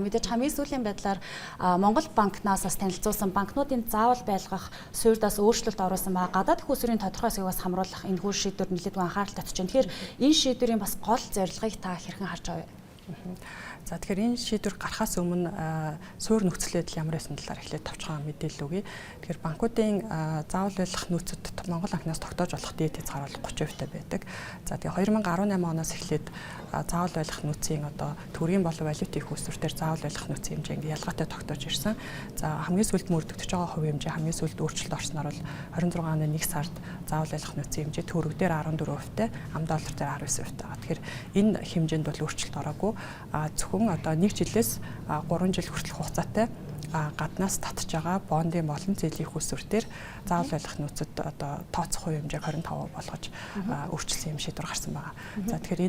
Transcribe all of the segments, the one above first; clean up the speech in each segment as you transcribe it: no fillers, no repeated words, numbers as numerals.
Мэдээж хамгийн сүүлийн байдлаар Монгол банкнаас бас танилцуулсан банкнуудын заавал байлгах суурьдаас өөрчлөлт оруулсан байгаа. Гадаад их усрын тодорхой хэсгийг бас хамруулах энэ хүү шийдвэр нэлээд анхаарал татж байна. Тэгэхээр энэ шийдвэрийн бас гол зорилгыг та хэрхэн харж байгаа вэ? За тэгэхээр энэ шийдвэр гарахаас өмнө суурь нөхцөл байдал ямар байсан талаар эхлээд товчхон мэдээлэл өгье. Тэгэхээр банкуудын заавал байлгах нөөцөд Монгол банкнаас тогтоож болох дээд хязгаар бол 30% байдаг. За тэгээ 2018 оноос эхлээд заавал байлгах нөөцийн одоо төгрөгийн болон валютын их усвар дээр заавал байлгах нөөцийн хэмжээ ингээ ялгаатай тогтоож ирсэн. За хамгийн сүүлд мөрдөгдөж байгаа хувь хэмжээ хамгийн сүүлд өөрчлөлт орсноор бол 26 оны 1 сард заавал байлгах нөөцийн хэмжээ төгрөг дээр 14%-тэй, ам доллар дээр 19%-тэй байгаа. Тэгэхээр энэ хэмжээнд бол өөрчлөлт ороогүй. Зөвхөн одоо нэг жилээс 3 жил хүртэлх хугацаатай гаднаас татж байгаа бондын болон зээлийн их усвар дээр заавал байлгах нөөцөд одоо тооцох хувь хэмжээг 25% болгож өөрчилсөн юм шийдвэр гарсан байгаа. За тэгэхээр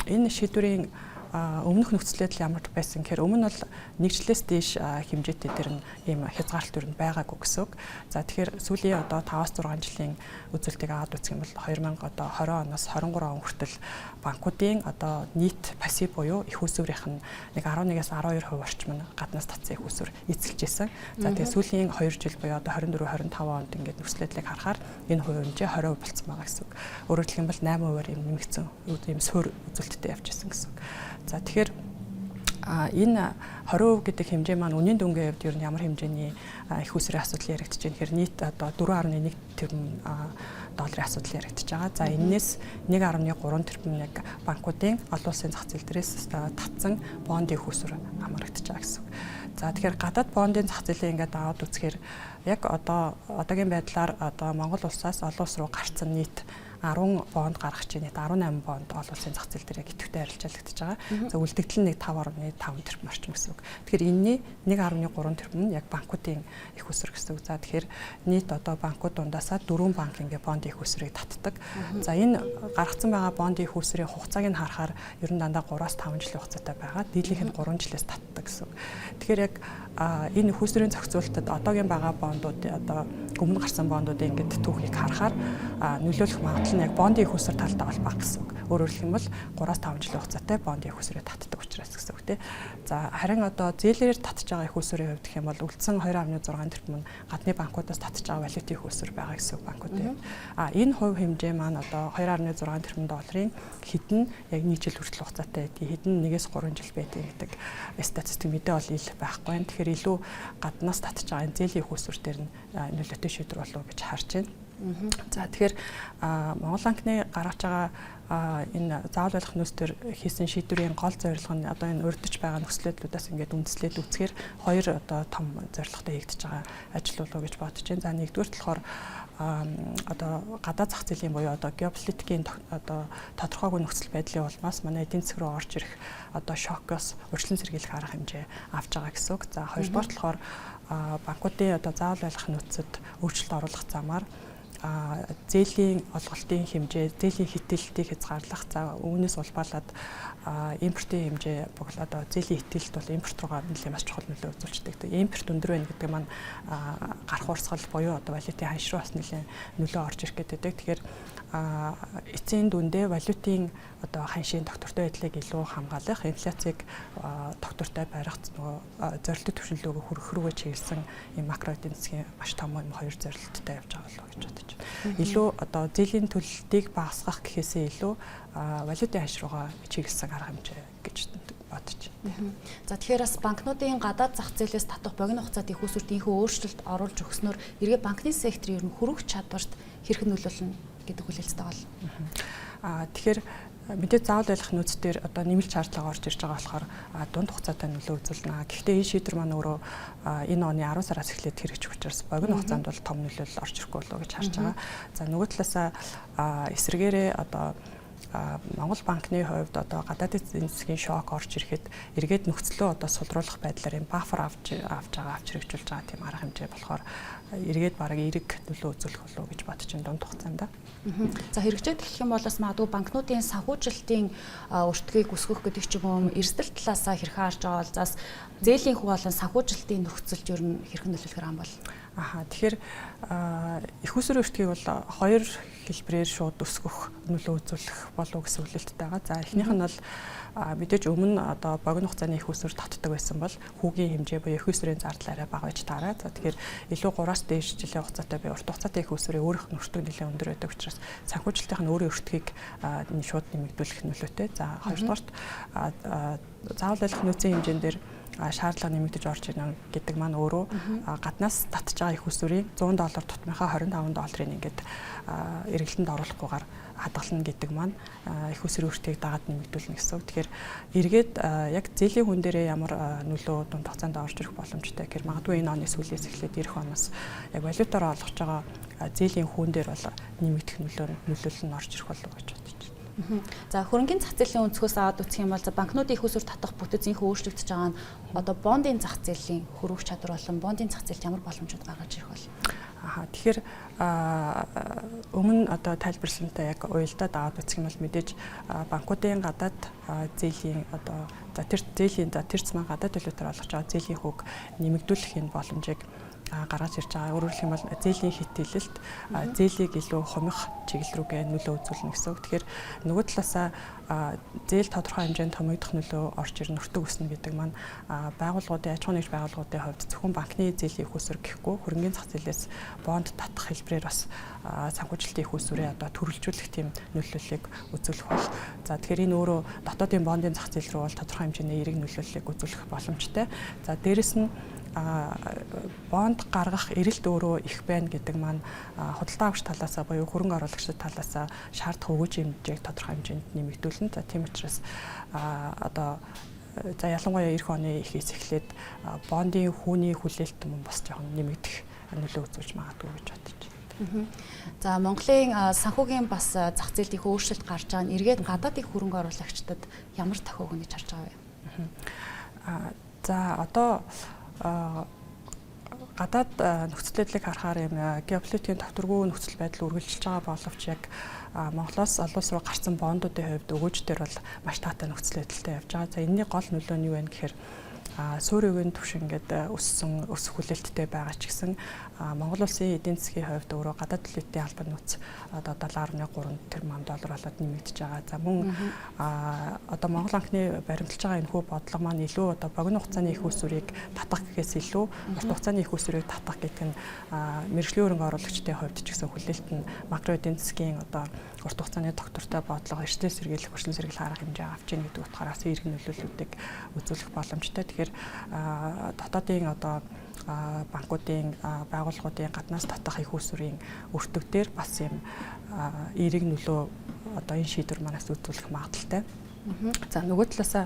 энэ шийдвэрийн өмнөх нөхцөл байдал ямар байсан гэхээр өмнө бол нэг жилээс дээш хэмжээтэй дээр нь ийм хязгаарлалт өрөнд байгаагүй гэсэн үг. За тэгэхээр сүүлийн одоо 5-6 жилийн үзүүлэлтийг аваад үзэх юм бол 2020 оноос 23 он хүртэл банкуудын одоо нийт пассив буюу их усврийнх нь нэг 11-аас 12% орчим нь гаднаас татсан их усвар эзэлж байсан. За тэгээд сүүлийн 2 жил буюу одоо 24-25 онд ингээд нөхцөл байдлыг харахаар энэ хувь хэмжээ 20% болцсон байгаа гэсэн үг. Өөрөөр хэлэх юм бол 8%-аар юм нэмэгдсэн ийм суурь үзүүлэлттэй явж байсан гэсэн үг. За тэгэхээр энэ 20% гэдэг хэмжээ маань үнийн дүнгийн хувьд ер нь ямар хэмжээний их усрын асуудал яригдж байна. Тэгэхээр нийт одоо 4.1 тэрбум долларын асуудал яригдж байгаа. За энэс 1.3 тэрбум яг банкуудын олон улсын зах зээл дээрээс татсан бондын их усвар хамрагдаж байгаа гэсэн үг. За тэгэхээр гадаад бондын зах зээлээ ингээд аваад үзэхээр яг одоогийн байдлаар одоо Монгол улсаас олон улс руу гарцсан нийт 10 бонд гаргах чинь нийт 18 бонд олон улсын зах зээл дээр идэвхтэй арилжаалагдаж байгаа. За үлдэгдэл нь 5.5 тэрбум орчим гэсэн үг. Тэгэхээр энэний 1.3 тэрбум нь яг банкуудын их усвар гэсэн үг. За тэгэхээр нийт одоо банкуд дундаасаа 4 банк ингээ бондын их усварыг татдаг. За энэ гаргацсан байгаа бондын их усварын хугацааг нь харахаар ер нь дандаа 3-5 жилийн хугацаатай байгаа. Дийлийнх нь 3 жилээс татдаг гэсэн үг. Тэгэхээр яг энэ их усварын зохицуулалтад одоогийн байгаа бондуудын одоо өмнө гарсан бондуудын ингээд түүхийг харахаар нөлөөлөх магадлал нь яг бондын их усвар талдаа бол бага гэсэн үг. Өөрөөр хэлэх юм бол 3-5 жилийн хугацаатай бондын их усварыг татдаг учраас гэсэн үг тийм. За харин одоо зээлээр татж байгаа их усварын хувьд гэх юм бол үлдсэн 2.6 тэрбум нь гадны банкудаас татж байгаа валютын их усвар байгаа гэсэн үг банкуудын. Энэ хувь хэмжээ маань одоо 2.6 тэрбум долларын хэдэн яг 1 жил хүртэл хугацаатай байдгийг хэдэн 1-3 жил байдаг гэдэг статистик мэдээ бол ил байхгүй байна. Тэгэхээр илүү гаднаас татж байгаа энэ зээлийн их усвар дээр нь нөлөөтэй шийдвэр болов гэж харж байна. За тэгэхээр Монгол банкны гаргаж байгаа энэ заавал байлгах нөөц төр хийсэн шийдвэрийн гол зорилго нь одоо энэ урьдчилж байгаа нөхцөл байдлуудаас ингээд үндэслээд үзэхээр хоёр одоо том зорилготой хийгдэж байгаа ажил болов гэж бодож байна. За нэгдүгээр болохоор одоо гадаад зах зээлийн буюу одоо геополитикийн одоо тодорхойгүй нөхцөл байдлын улмаас манай эдийн засаг руу орж ирэх одоо шокоос урьдчилан сэргийлэх арга хэмжээ авч байгаа гэсэн үг. За хоёрдугаар болохоор банкуудын одоо заавал байлгах нөөцөд өөрчлөлт оруулах замаар зээлийн олголтын хэмжээ, зээлийн хэтэлтийг хязгаарлах, за үүнээс улбаалаад импортын хэмжээ боглоод зээлийн хэтэлт бол импорт руугаа нэлээд маш чухал нөлөө үзүүлдэг. Импорт өндөр байна гэдэг маань гарах урсгал буюу одоо валютын ханш руу бас нэлээд нөлөө орж ирэх гэдэг. Тэгэхээр эцсийн дүндээ валютын одоо ханшийн тогтвортой байдлыг илүү хамгаалах, инфляцийг тогтвортой барих зорилттой төвшинлөөгөө хүргэх рүүгээ чиглэсэн ийм макро эдийн засгийн маш том хоёр зорилттой явж байгаа болов гэж бодож байна. Илүү одоо зээлийн төлөлтийг багасгах гэхээсээ илүү валютын ханш руугаа чиглэсэн арга хэмжээ гэж бодож байна. За тэгэхээр бас банкнуудын гадаад зах зээлээс татах богино хугацаат их усварт ийхүү өөрчлөлт оруулж өгснөөр эргээ банкны секторын ер нь хөрөх чадварт хэрхэн нөлөөлнө гэдэг хүлээлттэй бол. Тэгэхээр мэдээ заавал байлгах нөөц дээр одоо нэмэлт шаардлага орж ирж байгаа болохоор дунд хугацаатай нөлөө үзүүлнэ. Гэхдээ энэ шийдвэр маань өөрөө энэ оны 10 сараас эхлээд хэрэгжих учраас богино хугацаанд бол том нөлөөлөл орж ирэхгүй болов гэж харж байгаа. За нөгөө талаасаа эсрэгээрээ одоо Монгол банкны хувьд одоо гадаадын эдийн засгийн шок орж ирэхэд эргээд нөхцөлөө одоо сулруулах байдлаар энэ бафер авч хэрэгжүүлж байгаа тийм арга хэмжээ болохоор эргээд бараг эерэг нөлөө үзүүлэх болов гэж бодож байна дунд хугацаанд. За хэрэгжээд эхлэх юм бол бас магадгүй банкнуудын санхүүжилтийн өртгийг өсгөх гэдэг ч юм уу эрсдэл талаасаа хэрхэн харж байгаа бол зас зээлийн хүү болон санхүүжилтийн нөхцөлд ер нь хэрхэн нөлөөлөх юм бол. Тэгэхээр их усрын өртгийг бол хоёр хэлбэрээр шууд өсгөх нөлөө үзүүлэх болов гэсэн хүлээлттэй байгаа. За эхнийх нь бол мэдээж өмнө одоо богино хугацааны их усүр татдаг байсан бол хүүгийн хэмжээ буюу их усрын зардал арай бага байж таараа. За тэгэхээр илүү 3-аас дээш жилийн хугацаатай бай урт хугацаатай их усрын өөрийнх нь өртөг нэлээд өндөр байдаг учраас санхүүжилтийнх нь өөрийн өртгийг шууд нэмэгдүүлэх нөлөөтэй. За хоёрдугаарт заавал байлгах нөөцийн хэмжээндээр шаардлага нэмэгдэж орж ирнэ гэдэг маань өөрөө гаднаас татж байгаа их усүрийн $100 тутмынхаа $25-ын ингээд эргэлтэнд оруулахгүйгээр хадгална гэдэг маань их усрын өртгийг дагаад нэмэгдүүлнэ гэсэн. Тэгэхээр эргээд яг зээлийн хүн дээрээ ямар нөлөө дунд хугацаанд орж ирэх боломжтой гэхээр магадгүй энэ оны сүүлээс эхлээд эх оноос яг валютаараа олгож байгаа зээлийн хүн дээр бол нэмэгдэх нөлөөлөл нь орж ирэх болов гэж бодож байна. За хөрөнгөний зах зээлийн өнцгөөс аваад үзэх юм бол за банкнуудын их усүр татах бүтэц инхүү өөрчлөгдөж байгаа нь одоо бондын зах зээлийн хөрвөх чадвар болон бондын зах зээлд ямар боломжууд гаргаж ирэх вэ? Тэгэхээр өмнө одоо тайлбарласантай яг уялдаад аваад үзэх юм бол мэдээж банкуудын гадаад зээлийн одоо тэр зээлийн тэр зам гадаад валютаар олгож байгаа зээлийн хөг нэмэгдүүлэх энэ боломжийг гаргаж ирж байгаа. Өөрөөр хэлбэл зээлийн хэтгэлэлт зээлийг илүү хумих чиглэл рүүгээ нөлөө үзүүлнэ гэсэн үг. Тэгэхээр нөгөө талаасаа зээл тодорхой хэмжээнд томогдох нөлөө орж ирнэ, өртөг өснө гэдэг маань байгууллагуудын аж ахуйн нэгж байгууллагуудын хувьд зөвхөн банкны зээлийн их усүр гэхгүй хөрөнгөний зах зээлээс бонд татах хэлбэрээр бас санхүүжилтийн их усүрээ одоо төрөлжүүлэх тийм нөлөөллийг үзүүлэх бол. За тэгэхээр энэ өөрөө дотоодын бондын зах зээл рүү бол тодорхой хэмжээний эерэг нөлөөллийг үзүүлэх боломжтой. За дээрэс нь бонд гаргах эрэлт өөрөө их байна гэдэг маань худалдаа авагч талаасаа буюу хөрөнгө оруулагчид талаасаа шаардах өгөөжийн хэмжээг тодорхой хэмжээнд нэмэгдүүлнэ. За тийм учраас одоо за ялангуяа эх оны ихээс эхлээд бондын хүүний хүлээлт мөн бас жоохон нэмэгдэх нөлөө үзүүлж магадгүй гэж бодож байна. За Монголын санхүүгийн бас зах зээлд их өөрчлөлт гарч байгаа нь эргээд гадаад их хөрөнгө оруулагчдад ямар тохиог өгнө гэж харж байгаа вэ? За одоо гадаад нөхцөл байдлыг харахаар юм геополитикийн товторгүй нөхцөл байдал үргэлжилж байгаа боловч яг Монголоос олон улс руу гарсан бондуудын хувьд өгөөжтөр бол маш таатай нөхцөл байдалтай явж байгаа. За энэний гол нөлөө нь юу вэ гэхээр суурийн түвш ингээд өсөх хүлээлттэй байгаа ч гэсэн Монгол улсын эдийн засгийн хувьд өөрөө гадаад валютын албан нөөц одоо $7.3 тэрбум болоод нэмэгдэж байгаа. За мөн одоо Монгол банкны баримталж байгаа энэхүү бодлого маань илүү одоо богино хугацааны их усүрийг татах гэхээс илүү урт хугацааны их усүрийг татах гэдэг нь мэргэжлийн хөрөнгө оруулагчдын хувьд ч гэсэн хүлээлт нь макро эдийн засгийн одоо урт хугацааны доктортой бодлого эрсдэл сэргийлэх, хөрсөн сэргийлэх арга хэмжээ авч ийн гэдэг утгаараас эерэг нөлөөллүүдийг үзүүлэх боломжтой. Тэгэхээр дотоодын одоо банкуудын байгууллагуудын гаднаас татах их усүрийн өртөг дээр бас юм эерэг нөлөө одоо энэ шийдвэр манаас үзүүлэх магадaltaй. За нөгөө талаасаа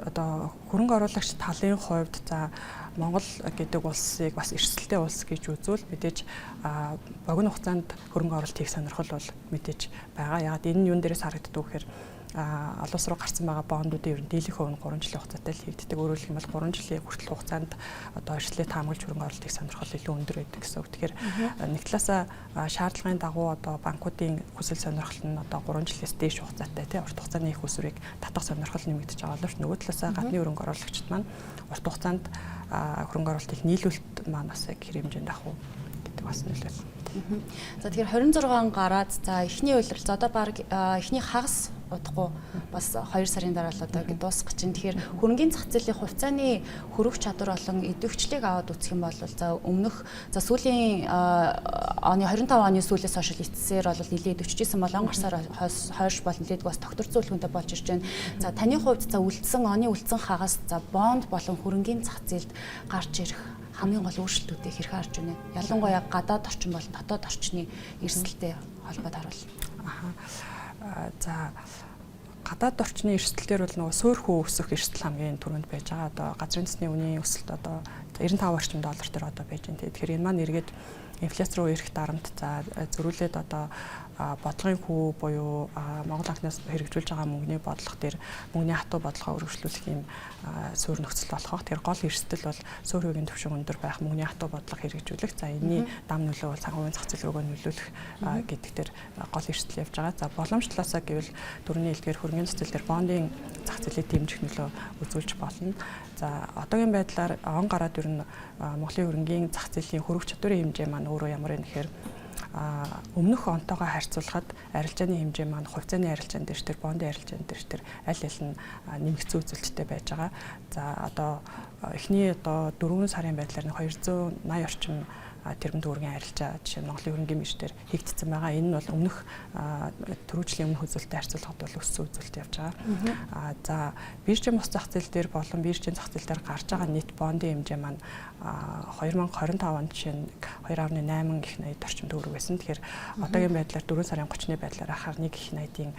одоо хөрөнгө оруулагч талын хувьд за Монгол гэдэг улсыг бас эрсдэлтэй улс гэж үзвэл мэдээж богино хугацаанд хөрөнгө оруулалт хийх сонирхол бол мэдээж байгаа. Яг энэ нь юун дээрээс харагддаг вэ гэхээр олон улс руу гарсан байгаа бондуудын ер нь дийлэнх хувь нь 3 жилийн хугацаатай л хийгддэг. Өөрөөр хэлбэл 3 жилийн хүртэл хугацаанд одоо эрсдлээ таамаглаж хөрөнгө оруулалтыг сонирхол илүү өндөр байдаг гэсэн үг. Тэгэхээр нэг талаасаа шаардлагын дагуу одоо банкуудын хүсэл сонирхол нь одоо 3 жилээс дээш хугацаатай тий урт хугацааны их усүрийг татах сонирхол нэмэгдэж байгаа боловч нөгөө талаасаа гадны хөрөнгө оруулагчид маань урт хугацаанд хөрөнгө оруулалтыг нийлүүлэлт маань бас яг хэр хэмжээнд авах уу гэдэг бас нөлөө. За тэгэхээр 26 гараад за эхний уйлрал за одоо баг эхний хагас удахгүй бас 2 сарын дараа л одоо ингэ дуусгах чинь. Тэгэхээр хөрөнгөний зах зээлийн хувьцааны хөрвөх чадвар болон идэвхжлийг аваад үзэх юм бол за өмнөх за сүүлийн оны 25 оны сүүлээс хойш эцсээр бол нэлээд идэвхжижсэн бол он гарсаар хойш бол нэлээд бас тогтвор зөвлөгөөнтэй болж ирж байна. За таны хувьд за оны үлдсэн хагас за бонд болон хөрөнгөний зах зээлд гарч ирэх хамгийн гол өөрчлөлтүүдийг хэрхэн харж байна? Ялангуяа гадаад орчин болон дотоод орчны эрсдэлтэй холбоод харуул. За гадаад орчны эрсдэлээр бол нөгөө суурьхүү өсөх эрсдэл хамгийн түрүүнд байж байгаа. Одоо газрын засны үнийн өсөлт одоо 95 орчим доллар төр одоо байж байна. Тэгэхээр энэ маань эргээд инфляц руу ирэх дарамт за зөрүүлээд одоо бодлогын хүү буюу Монгол банкнаас хэрэгжүүлж байгаа мөнгөний бодлого дээр мөнгөний хатуу бодлогоо үргэлжлүүлэх юм суурь нөхцөл болох. Тэгэхээр гол эрсдэл бол суурь хуугийн түвшин өндөр байх мөнгөний хатуу бодлого хэрэгжүүлэх. За энэний дам нөлөө бол санхүүгийн зах зээл рүүгээ нөлөөлөх гэдэг дээр гол эрсдэл явж байгаа. За боломж талаасаа гэвэл дөрөвний хэлдгээр хөрөнгөний зах зээл дээр бондын зах зээлийг дэмжих нөлөө үзүүлж болно. За одоогийн байдлаар он гараад ер нь Монголын хөрөнгөний зах зээлийн хөрөх чадварын хэмжээ маань өөрөө ямар вэ гэхээр өмнөх онтойгоо харьцуулахад арилжааны хэмжээ маань хувьцааны арилжаан дээр тэр бондын арилжаан дээр аль аль нь нэмэгдсэн үзүүлэлттэй байж байгаа. За одоо эхний 4 сарын байдлаар 280 орчим тэрбум төгрөгийн арилжаа жишээ нь Монголын хөрөнгөний бирж дээр хийгдсэн байгаа. Энэ нь бол өмнөх түрүүжлийн өмнөх үзүүлэлттэй харьцуулахад бол өссөн үзүүлэлт явж байгаа. За биржийн бус зах зээл дээр болон биржийн зах зээл дээр гарч байгаа нийт бондын хэмжээ маань 2025 онд жишээ нь 2.8 их 80 орчим төгрөг байсан. Тэгэхээр одоогийн байдлаар 4 сарын 30-ны байдлаар ахаар 1 их 80-ийн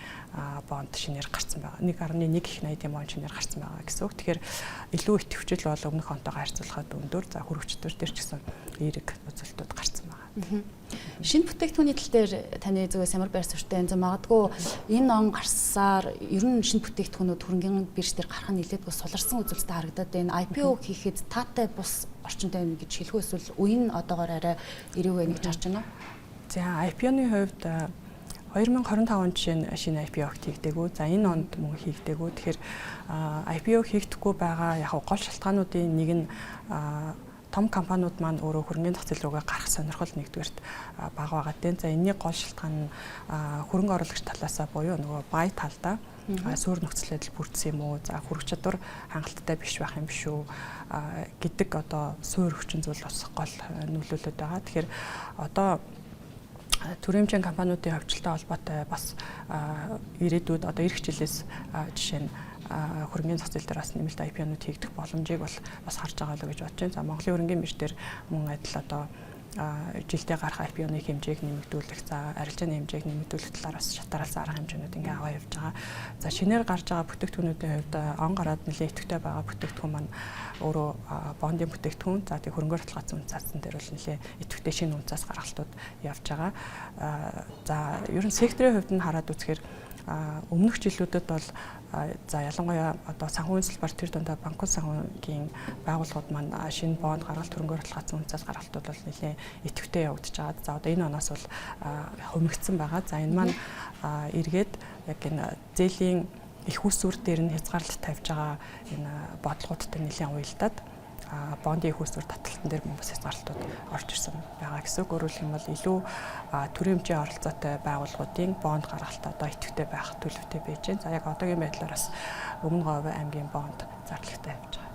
бонд шинээр гарсан байгаа. 1.1 их 80-ийн бонд шинээр гарсан байгаа гэсэн үг. Тэгэхээр илүү их төвчл бол өмнөх онтойгоо харьцуулахад өндөр. За хөрөх чадвар дээр ч гэсэн эерэг үзүүлэлтүүд гарсан байгаа. Шинэ бүтээгдэхүүний тал дээр таны зүгээс ямар байр суурьтай энэ магадгүй энэ он гарсаар ер нь шинэ бүтээгдэхүүнүүд хөрөнгөний бирж дээр гарах нь нэлээдгүй суларсан үзүүлэлттэй харагдаад байна. IPO хийхэд таатай бус орчинтой юм гэж хэлэх эсвэл үе нь одоогоор арай ирээгүй нэг харж байна уу? За IPO-ны хувьд 2025 онд шинэ IPO хийгдэггүй. За энэ онд мөн хийгдэггүй. Тэгэхээр IPO хийгдэхгүй байгаа яг гол шалтгаануудын нэг нь том компаниуд маань өөрөө хөрөнгөний зах зээл рүүгээ гарах сонирхол нэгдүгээрт бага байгаа дээ. За энэний гол шалтгаан нь хөрөнгө оруулагч талаасаа буюу нөгөө buy талдаа суурь нөхцөл байдал бүрдсэн юм уу? За хөрөх чадвар хангалттай биш байх юм биш үү? Гэдэг одоо суурь хүчин зүйл бас гол нөлөөлөд байгаа. Тэгэхээр одоо төрөмжийн компаниудын хөвчлөлтэй холбоотой бас ирээдүйд одоо эх жилээс жишээ нь хөрөнгөний зах зээл дээр бас нэмэлт IPO-нууд хийгдэх боломжийг бол бас харж байгаа л гэж бодож байна. За Монголын хөрөнгөний бирж дээр мөн адил одоо жилдээ гарах IPO-ны хэмжээг нэмэгдүүлэх, за арилжааны хэмжээг нэмэгдүүлэх талаар бас шатараалсан арга хэмжээнүүд ингээ аваа явж байгаа. За шинээр гарч байгаа бүтээгдэхүүнүүдийн хувьд он гараад нэлээд идэвхтэй байгаа бүтээгдэхүүн маань өөрөө бондын бүтээгдэхүүн, за тэг хөрөнгөөр баталгаажсан үнцаасан дээр бол нэлээд идэвхтэй шинэ үнцаас гаргалтууд явж байгаа. За ер нь секторын хувьд нь хараад үзэхээр өмнөх жилүүдэд бол за ялангуяа одоо санхүүгийн салбар тэр дундаа банкуд санхүүгийн байгууллагууд маань шинэ бонд гаргалт хөрөнгөөр баталгаажсан үнцаас гаргалтууд бол нэлээд идэвхтэй явагдаж байгаа. За одоо энэ оноос бол хумигдсан байгаа. За энэ маань эргээд яг энэ зээлийн их усүр дээр нь хязгаарлалт тавьж байгаа энэ бодлогуудтай нэлээд уялдаад бондын их усүр таталтан дээр бас хязгаарлалтууд орж ирсэн байгаа гэсэн. Өөрөөр хэлбэл илүү төрөмжийн оролцоотой байгууллагуудын бонд гаргалтаа одоо идэвхтэй байх төлөвтэй байж байна. За яг одоогийн байдлаар бас Өмнө Говь аймгийн бонд зарлагтай явж байгаа.